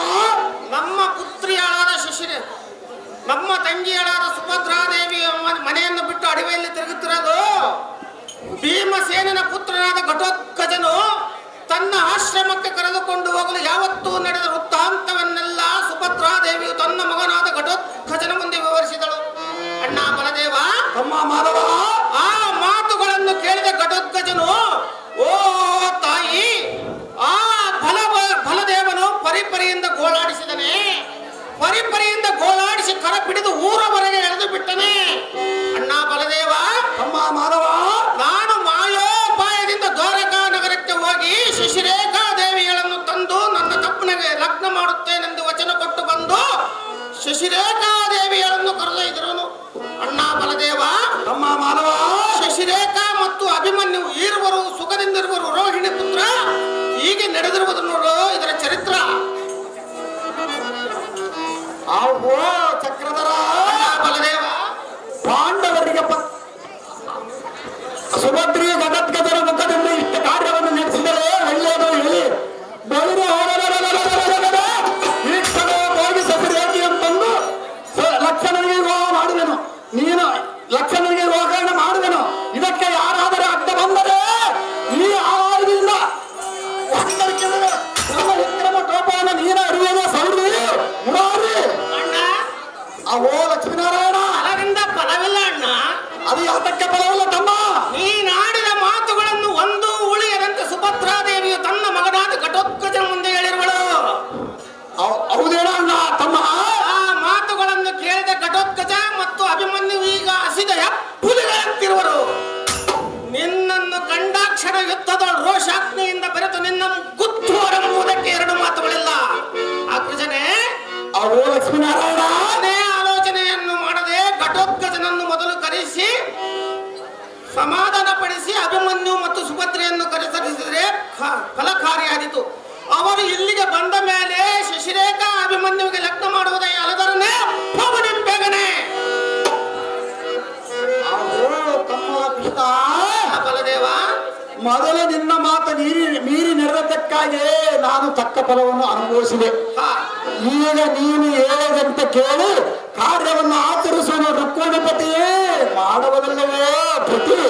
ನಮ್ಮ ಪುತ್ರಿಯಾಳಾದ ಶಿಶಿರ, ನಮ್ಮ ತಂಗಿಯಾಳಾದ ಸುಭದ್ರಾದೇವಿ ಮನೆಯನ್ನು ಬಿಟ್ಟು ಅಡವಿಯಲ್ಲಿ ತಿರುಗುತ್ತಿರೋದು ಭೀಮಸೇನನ ಪುತ್ರನಾದ ಘಟೋತ್ಕಜನು ತನ್ನ ಆಶ್ರಮಕ್ಕೆ ಕರೆದುಕೊಂಡು ಹೋಗಲು ಯಾವತ್ತೂ ನಡೆದ ವೃತ್ತಾಂತವನ್ನೆಲ್ಲ ಸುಭದ್ರಾದೇವಿಯು ತನ್ನ ಮಗನಾದ ಘಟೋತ್ಕಜನ ಮುಂದೆ ವಿವರಿಸಿದಳು. ಅಣ್ಣ ಬಲದೇವ, ತಮ್ಮ ಮಾನವ, ಆ ಮಾತುಗಳನ್ನು ಕೇಳಿದ ಘಟೋತ್ಕಜನು, ಓ ತಾಯಿ, ಆ ಬಲದೇವನು ಪರಿಪರಿಯಿಂದ ಗೋಳಾಡಿಸಿದನೆ. ಪರಿಪರಿಯಿಂದ ಗೋಳಾಡಿಸಿ ಕರ ಹಿಡಿದು ಊರವರೆಗೆ ಎಳೆದು ಬಿಟ್ಟನೆ. ಅಣ್ಣ ಬಲದೇವ, ತಮ್ಮ ಮಾನವ, ನಾನು ಮಾಯೋಪಾಯದಿಂದ ದ್ವಾರಕಾ ನಗರಕ್ಕೆ ಹೋಗಿ ಶಿಶಿರೇಖಾ ದೇವಿಗಳನ್ನು ತಂದು ನನ್ನ ತಪ್ಪನಿಗೆ ಲಗ್ನ ಮಾಡುತ್ತೇನೆಂದು ವಚನ ಕೊಟ್ಟು ಬಂದು ಶಿಶಿರೇಖಾ ದೇವಿಗಳನ್ನು ಕರೆದೊಯ್ದರು. ಅಣ್ಣ ಬಲದೇವ, ತಮ್ಮ ಮಾನವ, ಶಿಶಿರೇಖಾ ಮತ್ತು ಅಭಿಮನ್ಯು ಈರುವರು ಸುಖದಿಂದಿರುವರು ರೋಹಿಣಿ ಪುತ್ರ. ಹೀಗೆ ನಡೆದಿರುವುದು ನೋಡು ಇದರ ಚರಿತ್ರ. ಆವೋ ಚಕ್ರಧರ, ಬಲದೇವ, ಪಾಂಡವರಿಗೆ ಸುಭದ್ರಿ ಘಟೋತ್ಕಜರ ಮುಖದಿಂದ ಇಷ್ಟ ಕಾರ್ಯವನ್ನು ನಡೆಸಿದರೆ ಒಳ್ಳೆಯದು ಹೇಳಿ ಬಳಿರು ಈ ಕ್ಷಣ ಹೋಗಿ ಸಸಿರೇಖಿ ಅಂತಂದು ಲಕ್ಷಣನಿಗೆ ವಿವಾಹ ಮಾಡುವೆನು, ನೀನು ಲಕ್ಷಣನಿಗೆ ವಿವಾಹಗಳನ್ನು ಮಾಡುವೆನು. ಇದಕ್ಕೆ ಯಾರಾದರೂ ಅಡ್ಡ ಬಂದರೆ ಈ ಆವಾರದಿಂದ ನಮ್ಮ ವಿಕ್ರಮ ಟೋಪವನ್ನು ನೀನ ಅರಿವೇನ ಸೌರಿ ಮುರಾರಿ. ಅಣ್ಣ, ಅವೋ ಲಕ್ಷ್ಮೀನಾರಾಯಣ, ಫಲದಿಂದ ಫಲವಿಲ್ಲ ಅಣ್ಣ. ಅದು ಯಾತಕ್ಕೆ ಫಲವಲ್ಲ ತಮ್ಮ. ನೀನಾಡಿದ ಮಾತುಗಳನ್ನು ಒಂದು ಉಳಿಯದಂತೆ ಸುಭದ್ರಾದೇವಿಯು ತನ್ನ ಮಗನಾದ ಘಟೋತ್ಕಜನ ಮುಂದೆ ಹೇಳಿರುವಳು. ಹೌದೇನ ಅಣ್ಣ ತಮ್ಮ. ಆ ಮಾತುಗಳನ್ನು ಕೇಳಿದ ಘಟೋತ್ಕಜ ಮತ್ತು ಅಭಿಮನ್ಯು ಈಗ ಹಸಿದ ಹುಲಿಗಳಂತಿರುವರು. ನಿನ್ನನ್ನು ಕಂಡಾಕ್ಷಣ ಯುದ್ಧದ ರೋಷಾಗ್ನಿಯಿಂದ ಬೆರೆತು ನಿನ್ನ ಗುತ್ತುವರೆಂಬುದಕ್ಕೆ ಎರಡು ಮಾತುಗಳಿಲ್ಲ. ಅಗ್ರಜನೇ, ಅವೋ ಲಕ್ಷ್ಮೀನಾರಾಯಣ, ಆಲೋಚನೆಯನ್ನು ಮಾಡದೆ ಘಟೋತ್ಕಜನನ್ನು ಮೊದಲು ಕರೆಸಿ ಸಮಾಧಾನಪಡಿಸಿ ಅಭಿಮನ್ಯು ಮತ್ತು ಸುಭದ್ರೆಯನ್ನು ಕರೆಸರಿಸಿದರೆ ಫಲಕಾರಿಯಾದೀತು. ಅವರು ಇಲ್ಲಿಗೆ ಬಂದ ಮೇಲೆ ಶಿಶಿರೇಖಾ ಅಭಿಮನ್ಯುವಿಗೆ ಲಗ್ನ ಮಾಡುವುದೇ ಅಲ್ಲದರನೇ ಬೇಗನೆ. ತಮ್ಮ ಕೃಷ್ಣ, ಬಲದೇವ, ಮೊದಲು ನಿನ್ನ ಮಾತು ಮೀರಿ ನಡೆದಕ್ಕಾಗಿ ನಾನು ತಕ್ಕ ಫಲವನ್ನು ಅನುಭವಿಸಿದೆ. ಈಗ ನೀನು ಹೇಳಿದಂತೆ ಕೇಳಿ ಕಾರ್ಯವನ್ನು ಆಚರಿಸುವ ರುಕ್ಮಿಣಿಪತಿಯೇ ಮಾಡುವುದಲ್ಲವೇ ಪ್ರತಿ.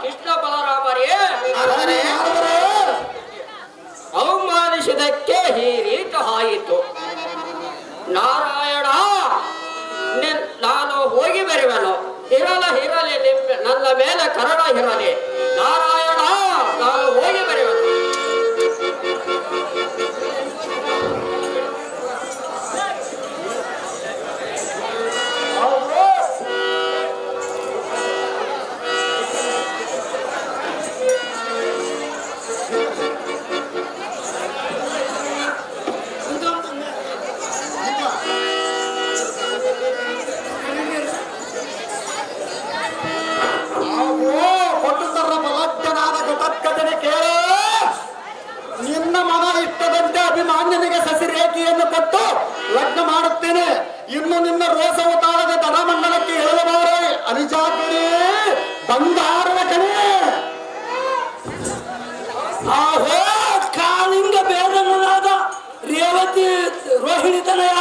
ಕೃಷ್ಣ ಬಲರಾಮರೇ, ಆದರೆ ಅವಮಾನಿಸಿದಕ್ಕೆ ಈ ರೀತಿ ಆಯಿತು. ನಾರಾಯಣ, ನಾನು ಹೋಗಿ ಬರುವೆನು. ಇರಲಿ ನನ್ನ ಮೇಲೆ ಕರುಣ ಇರಲಿ. ನಾರಾಯಣ, ನಾನು ಹೋಗಿ ಬರುವೆನು. ಅಭಿಮಾನ್ಯನಿಗೆ ಸಸಿರೇಖೆಯನ್ನು ಕೊಟ್ಟು ಲಗ್ನ ಮಾಡುತ್ತೇನೆ. ಇನ್ನು ನಿನ್ನ ರೋಸವು ತಾಳದ ದಡಮಂಡಲಕ್ಕೆ ಹೇಳಬಾರೆ ಅನಿಜಾಗ್ರೆ ಬಂಗಾರದ ಕಣೆ. ಆಹೋ ಕಾಳಿಂಗ ಬೇಡನಾದ ರೇವತಿ ರೋಹಿಣಿ ತನಯ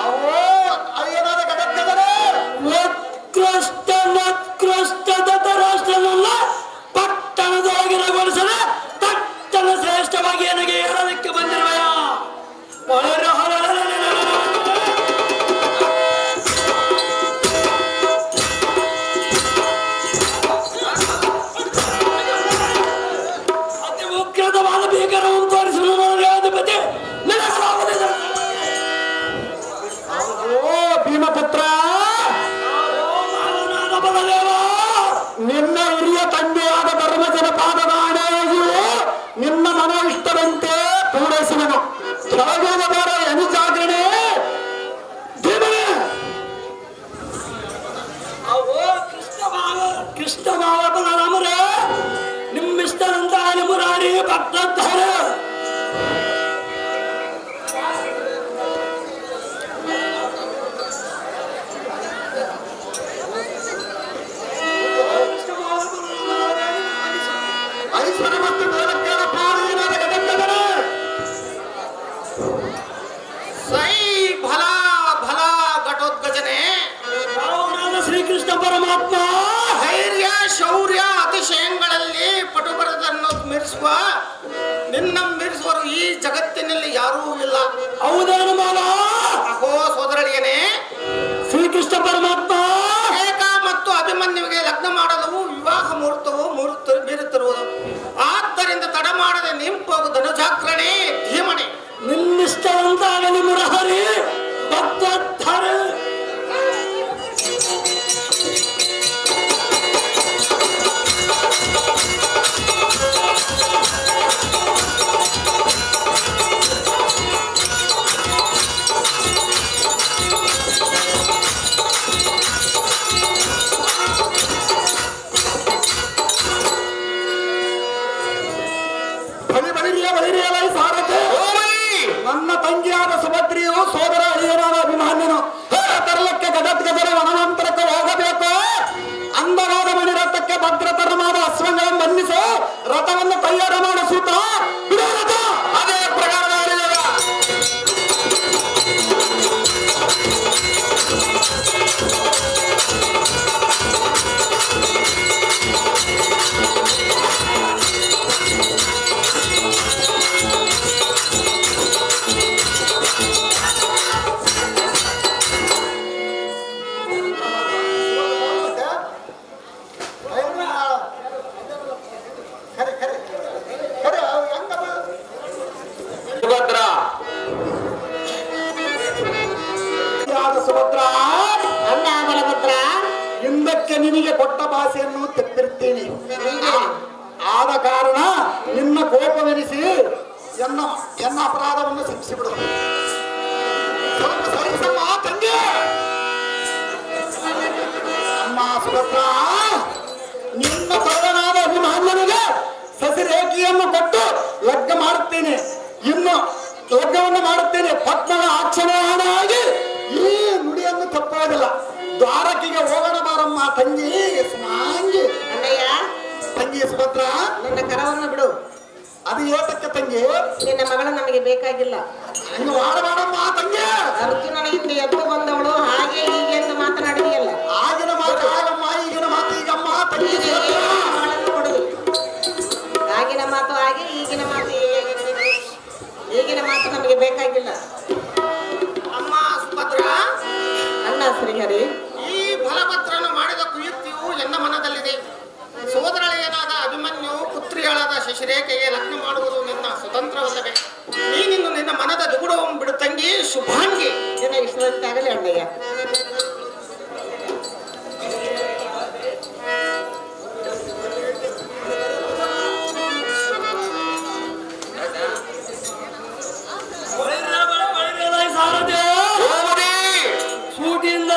ಅವೋ ಅಯ್ಯನಾದ ಗಡಕ್ಕದರೆ ರಾಷ್ಟ್ರನಲ್ಲ ಪಟ್ಟಣದೊಳಗಿನಗೊಳಿಸದೆ ತಟ್ಟನ ಶ್ರೇಷ್ಠವಾಗಿ ನನಗೆ ಹೇಳಲಿಕ್ಕೆ ಬಂದಿರುವೆಯ. ಅತಿ ಉಗ್ರತವಾದ ಭೀಕರವನ್ನು ತೋರಿಸಲು ರೇವತಿ ಭೀಮಪುತ್ರ, ನಿನ್ನ ಹಿರಿಯ ತಂದೆಯಾದ ಧರ್ಮಜನ ಪಾದದ ಆಣೆಯಾಗಿಯೂ ನಿನ್ನ ಮನೋ ಇಷ್ಟ ಭಕ್ತರು ಐಶ್ವರ್ಯ ಮತ್ತು ಗೋಲಕ್ಕೆಗಳ ಪಾಲನೆಯಾದ ಗಜಂಗದರೆ ಸೈ ಫಲ ಫಲ ಘಟೋದ್ಗಜನೆ ಪಾವನಾದ ಶ್ರೀಕೃಷ್ಣ ಪರಮಾತ್ಮ ಧೈರ್ಯ ಶೌರ್ಯ ಅತಿಶಯಗಳಲ್ಲಿ ಪಟುಬರದನ್ನು ಮೀರಿಸುವ ನಿನ್ನ ಮೀರಿಸುವರು ಈ ಜಗತ್ತಿನಲ್ಲಿ ಯಾರೂ ಇಲ್ಲ. ಹೌದೇನು ಮಾಲ ಅಹೋ ಸೋದರಳಿಯನೇ, ಶ್ರೀಕೃಷ್ಣ ಪರಮಾತ್ಮ ಏಕ ಮತ್ತು ಅಭಿಮನ್ಯುವಿಗೆ ಲಗ್ನ ಮಾಡಲು ವಿವಾಹ ಮುಹೂರ್ತವು ಬೀರುತ್ತಿರುವುದು. ಆದ್ದರಿಂದ ತಡ ಮಾಡದೆ ನಿಂಪೋಗು ಧನುಜಾಗ್ರಣೆ ಧೀಮಣೆ. ನಿನ್ನಿಷ್ಟವಂತಾಗಲಿ ಮುರಹರಿ ಭಕ್ತರು ಬಲಿರಿಯಲೈ ಸಾರಥಿ ನನ್ನ ತಂಗಿಯಾದ ಸುಭದ್ರಿಯು ಸೋದರ ಅಳಿಯನಾದ ಅಭಿಮಾನ್ಯನು ತರಲಕ್ಕೆ ಗದತ್ಗದರ ವನವಂತರಕ್ಕೆ ಹೋಗಬೇಕು. ಅಂದವಾದ ಮಣಿರಥಕ್ಕೆ ಭದ್ರತರವಾದ ಅಶ್ವಗಳನ್ನು ಬಂಧಿಸು, ರಥವನ್ನು ತಯಾರು ಮಾಡು ಸೂತ. ಬಿಡು ರಥ. ಅದೇ ಪ್ರಕಾರ ಸುಭದ್ರ ಅಣ್ಣ ಬಲಭದ್ರ, ಹಿಂದಕ್ಕೆ ನಿನಗೆ ಕೊಟ್ಟ ಭಾಷೆಯನ್ನು ತೆಪ್ಪಿರ್ತೀನಿ. ಆದ ಕಾರಣ ನಿನ್ನ ಕೋಪವೆನಿಸಿ ಎನ್ನ ಅಪರಾಧವನ್ನು ಶಿಕ್ಷಿಬಿಡು. ಸ್ವಲ್ಪ ಸಹಿಸಮ್ಮ ತಂಗಿ. ಅಮ್ಮ ಸುಭದ್ರ, ನಿನ್ನ ಸೋದರನಾದ ಅಭಿಮಾನ್ಯನಿಗೆ ಸಸಿರೇಖೆಯನ್ನು ಕೊಟ್ಟು ಲಗ್ನ ಮಾಡುತ್ತೇನೆ. ಇನ್ನು ಲಗ್ನವನ್ನು ಮಾಡುತ್ತೇನೆ. ಪತ್ನದ ಆಕ್ಷಣಾಗಿ ಈ ನುಡಿಯನ್ನು ತಪ್ಪೋದಿಲ್ಲ. ದ್ವಾರಕಿಗೆ ಹೋಗೋಣ ಬಾರಮ್ಮ ತಂಗಿ ಸ್ಮಾಂಗಿ. ಅಣ್ಣಯ್ಯ, ತಂಗಿ ಸುಭದ್ರ, ನನ್ನ ಕರವನ್ನು ಬಿಡು. ಅದು ಏತಕ್ಕೆ ತಂಗಿ? ನಿನ್ನ ಮಗಳು ನಮಗೆ ಬೇಕಾಗಿಲ್ಲ. ಹಂಗ ಮಾಡಬೇಡಮ್ಮ ತಂಗಿ. ಅರ್ಜುನನ ಹಿಂದೆ ಎದ್ದು ಬಂದವಳು ಹಾಗೆ ಹೀಗೆ ಎಂದು ಮಾತನಾಡಿದೆಯಲ್ಲ. ಆಗಿನ ಮಾತು ಆಗಮ್ಮ, ಈಗಿನ ಮಾತು ಈಗಮ್ಮ ತಂಗಿ ಸುಭದ್ರ. ಮಗಳನ್ನು ಕೊಡು. ಆಗಿನ ಮಾತು ಹಾಗೆ, ಈಗಿನ ಮಾತು ಈಗಿನ ಮಾತು ನಮಗೆ ಬೇಕಾಗಿಲ್ಲ. ಅಮ್ಮ ಸುಭದ್ರ, ಅಣ್ಣ ಶ್ರೀಹರಿ, ಈ ಬಲಭದ್ರನು ಮಾಡಿದ ಕುಯುಕ್ತಿಯು ಎನ್ನ ಮನದಲ್ಲಿದೆ. ಸೋದರಳೆಯನಾದ ಅಭಿಮನ್ಯು ಪುತ್ರಿಯಾಳಾದ ಶಶಿರೇಖೆಗೆ ಲಗ್ನ ಮಾಡುವುದು ನಿನ್ನ ಸ್ವತಂತ್ರವಲ್ಲವೇ? ನೀನಿನ್ನು ನಿನ್ನ ಮನದ ದುಗುಡವನ್ನು ಬಿಡು ತಂಗಿ. ಶುಭಾಂಗಿ. ನಿನ್ನ ಇಷ್ಟದಂತಾಗಲಿ ಅಣ್ಣಯ್ಯ. ಸಾರಥ್ಯ ಸೂಟಿಯಿಂದ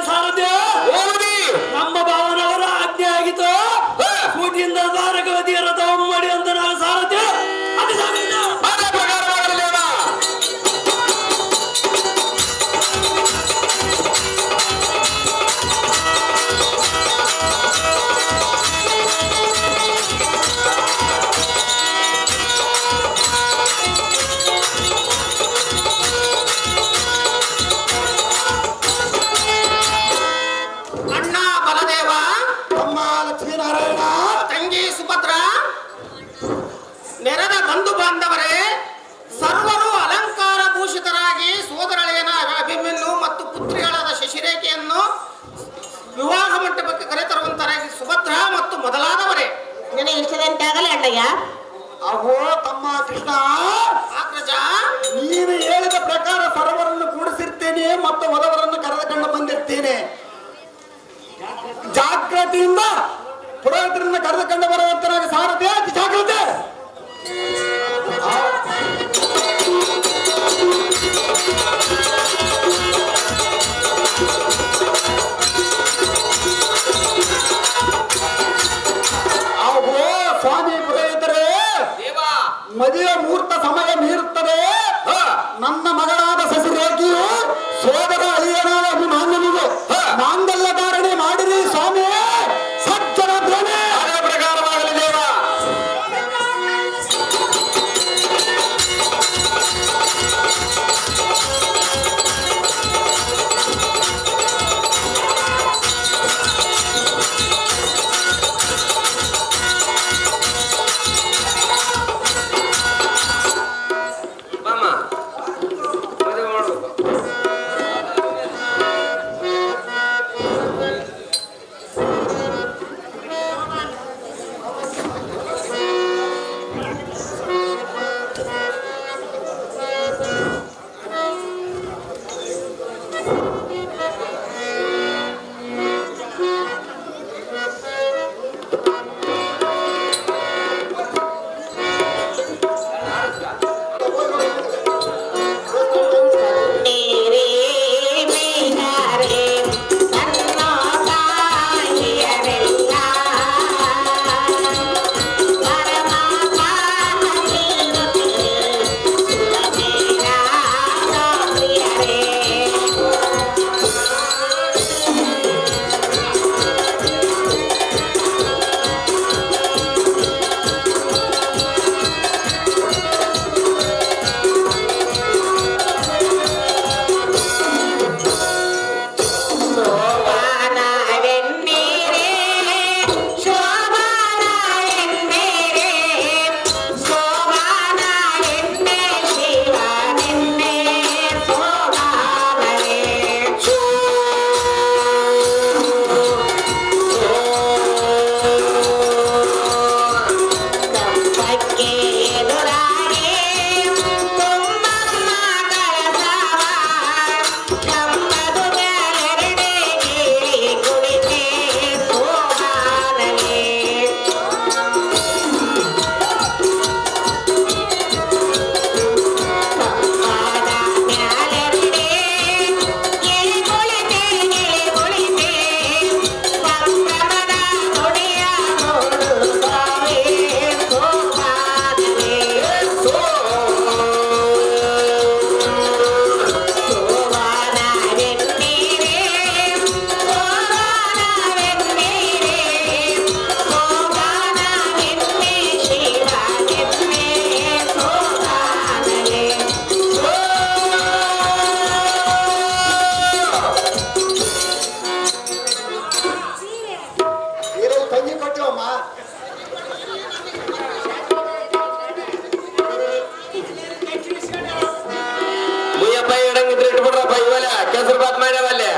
ಸಾರಥ್ಯ ನಮ್ಮ ಭಾವನವರ ಆಜ್ಞೆ ಆಗಿತ್ತು. ಸೂಟಿಯಿಂದ ದ್ವಾರಕವತಿಯ ರಥವನ್ನು ಮಾಡಿ ಅಂತ ನಾವು ಸಾರಥ್ಯ ಅದು ಸಾಗಿಲ್ಲ. ಅಣ್ಣ ಬಲದೇವ, ಅಮ್ಮ ಲಕ್ಷ್ಮೀನಾರಾಯಣ, ತಂಗಿ ಸುಭದ್ರ, ನೆರೆದ ಬಂಧು ಬಾಂಧವರೇ, ಸರ್ವರು ಅಲಂಕಾರ ಭೂಷಿತರಾಗಿ ಸೋದರಳೆಯನ ಅಭಿಮನ್ಯು ಮತ್ತು ಪುತ್ರಿಗಳಾದ ಶಶಿರೇಖೆಯನ್ನು ವಿವಾಹ ಮಂಟಪಕ್ಕೆ ಕರೆತರುವಂತರಾಗಿ ಸುಭದ್ರ ಮತ್ತು ಮೊದಲಾದವರೇ. ನಿನ್ನ ಇಷ್ಟದಂತಾಗಲಿ ಅಣ್ಣಯ್ಯ. ಅಹೋ ತಮ್ಮ ಕೃಷ್ಣ, ಅಗ್ರಜ, ನೀನು ಹೇಳಿದ ಪ್ರಕಾರ ಸರ್ವರನ್ನು ಕೂಡಿಸಿರ್ತೇನೆ ಮತ್ತು ಹೊಲವರನ್ನು ಕರೆದುಕೊಂಡು ಬಂದಿರ್ತೇನೆ. ಜಾಗೃತಿಯಿಂದ ಪುರೋಹಿತರನ್ನು ಕರೆದುಕೊಂಡು ಬರುವಂತನಾಗ ಸಾರಥಿ ಜಾಗೃತಿ. ಅಹೋ ಸ್ವಾಮಿ ಮದುವೆ ಮುಹೂರ್ತ ಸಮಯ ಮೀರುತ್ತದೆ. ನನ್ನ ಮಗಳಾದ ಸಸಿರೇಖಿಯು ಸೋದರ ಅಳಿಯನಾದ ಅಭಿಮಾನ್ಯನಿಗೆ ಮಾಂಗಲ್ಯ ಧಾರಣೆ ಮಾಡಿರಿ ಸ್ವಾಮಿ. ಸಜ್ಜನ ಧ್ವನಿ ಅದೇ ಪ್ರಕಾರವಾಗಲಿ ದೇವ. ಮಾಮ ಮದುವೆ ಮಾಡ್ಬೇಕು. ತಂಗಿ ಕೊಟ್ಟವಮ್ಮ. ಮುಯ್ಯಪ್ಪ ಇಡಂಗಿದ್ರೆ ಇಟ್ಬಿಡ್ರಪ್ಪ. ಇವಲ್ಲ ಕೆಸರು ಬಾತ್ ಮಾಡ್ಯಾವಲ್ಲೇ.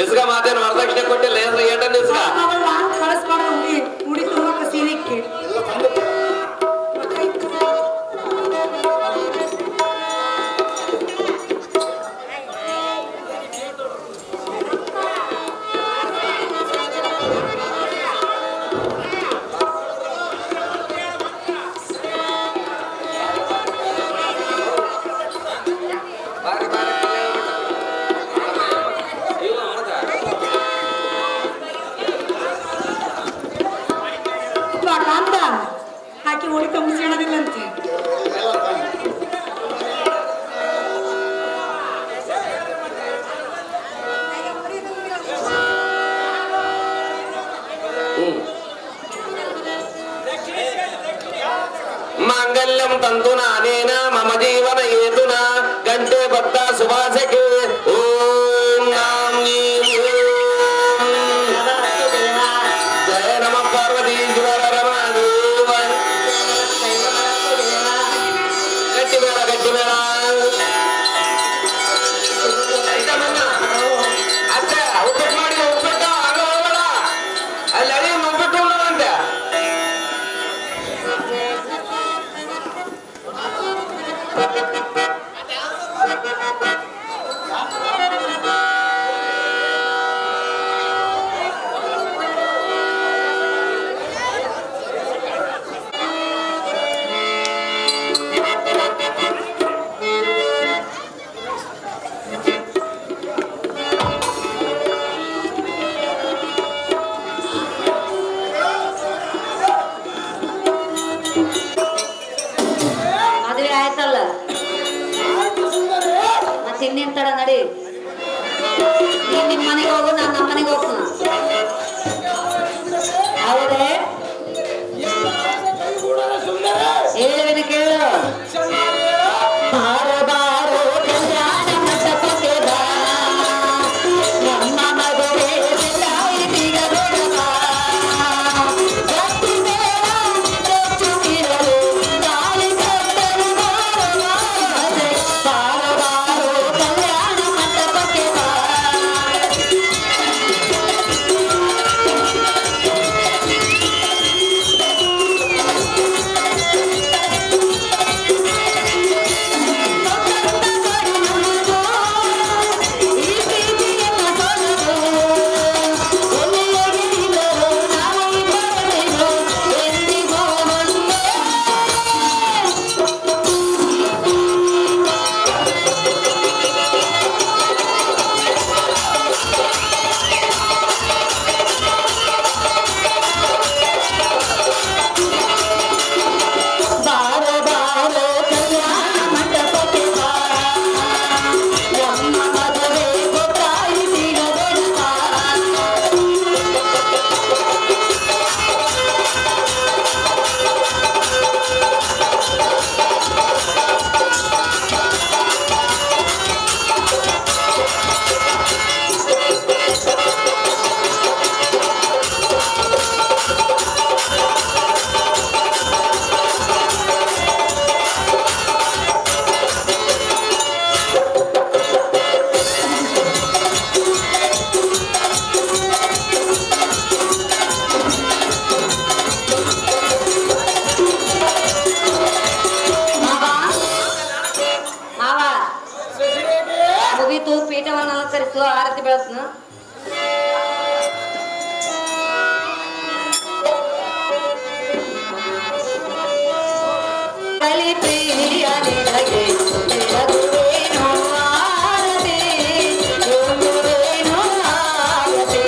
ಇಸ್ಗ ಮಾತೇನು ವರದಕ್ಷಿಣೆ ಕೊಟ್ಟಿಲ್ಲ. ಏಟನ್ ಇಸ್ಗ ಕಳಿಸ್ಬಾರ್ದು ಉಡಿ ಉಡಿ ತುಂಬಾಕ ಸೀರೆಕ್ಕೆ ಕಾಂತ ಹಾಕಿ ಉಡಿ ತುಂಬಿಸಿಡೋದಿಲ್ಲಂತೆ. ಮಾಂಗಲ್ಯಂ ತಂತು ನಾನೇನ ಮಮ ಜೀವನ ಏತುನ ಗಂಟೆ ಬತ್ತ ಸುಭಾಷಕ್ಕೆ ಓಂ ನಾಂ ನೀಂ ಜಯ ನಮ ಪಾರ್ವತಿ ಶಿವರ ರಮಾದೇವ. ಗಟ್ಟಿ ಬೇಡ ಗಟ್ಟಿ ಬೇಡ. ಅತ್ತೆ ಉಪ್ಪಿಟ್ಟು ಮಾಡಿ ಉಪ್ಪಿಟ್ಟು ಆಗ ಹೋಗಬೇಡ. ಅಲ್ಲಿ ಅಡಿ ಉಪ್ಪಿಟ್ಟು ಉಣ್ಣದಂತೆ. ಮದುವೆ ಆಯ್ತಲ್ಲ ಮತ್ತೆ ಇನ್ನೇನ್ ತಡ ನಡಿ. ನೀನ್ ನಿಮ್ ಮನೆಗೆ ಹೋಗು, ನಾನ್ ನಮ್ಮ ಮನೆಗೆ ಹೋಗ್ತಾನ. ಹೌದೇ ಹೇಳುವಿನ ಕೇಳು. ಬಾರೋ ಬಾರೋ ಕಲ್ಯಾಣ ಮಂಟಪಕ್ಕೆ ಬಾ, ನಮ್ಮ ಮದುವೆ ಬೆಳಾಯಿತಿಗ ಬೇಡ ಬಾ. ಗಟ್ಟಿ ಬೇಡ ಹೆಚ್ಚುತ್ತಿರಲು ತಾಳಿ ಕಟ್ಟಲು ಬಾರೋ ಬಾರೋ. ಬಾರೋ ಬಾರೋ ಕಲ್ಯಾಣ ಮಂಟಪಕ್ಕೆ ಬಾ. ಬಾರೋ ಬಾರೋ ಕಲ್ಯಾಣ ಮಂಟಪಕ್ಕೆ ಬಾ, ನಮ್ಮ ಮದುವೆ ಗೊತ್ತಾಯಿತಿಗ ಬೇಡ ಬಾ. ಮಾವ ಮುಗೀತು, ಪೀಠವನ್ನು ಅಲಂಕರಿಸು, ಆರತಿ ಬೆಳಸ್ನು. ಬಲಿ ಪ್ರಿಯ ನಿನಗೆ ಬೆಳಗುವೇನೋ ಆರತಿ, ಬೆಳಗುವೇನೋ ಆರತಿ.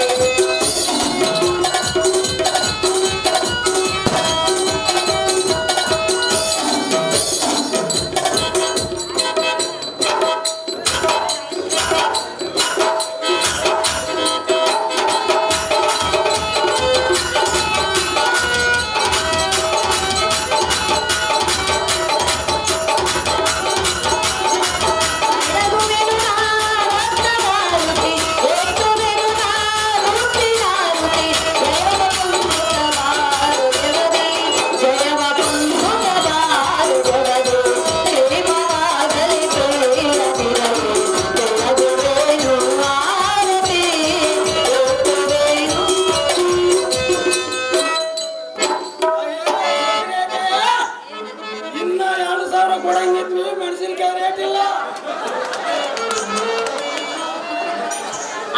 ಇನ್ನ 2,000 ಕೊಡಂಗಿದ್ವಿ, ಮೆಣಸಿನಕಾಯಿ ರೇಟ್ ಇಲ್ಲ.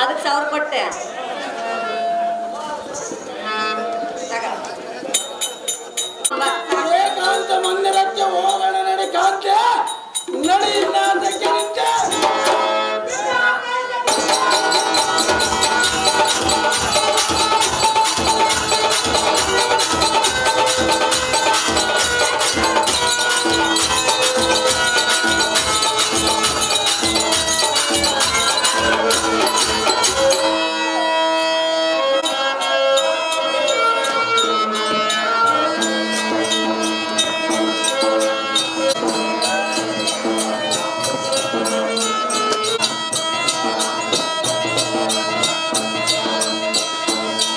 ಅದಕ್ಕೆ 1,000 ಕೊಟ್ಟೆ.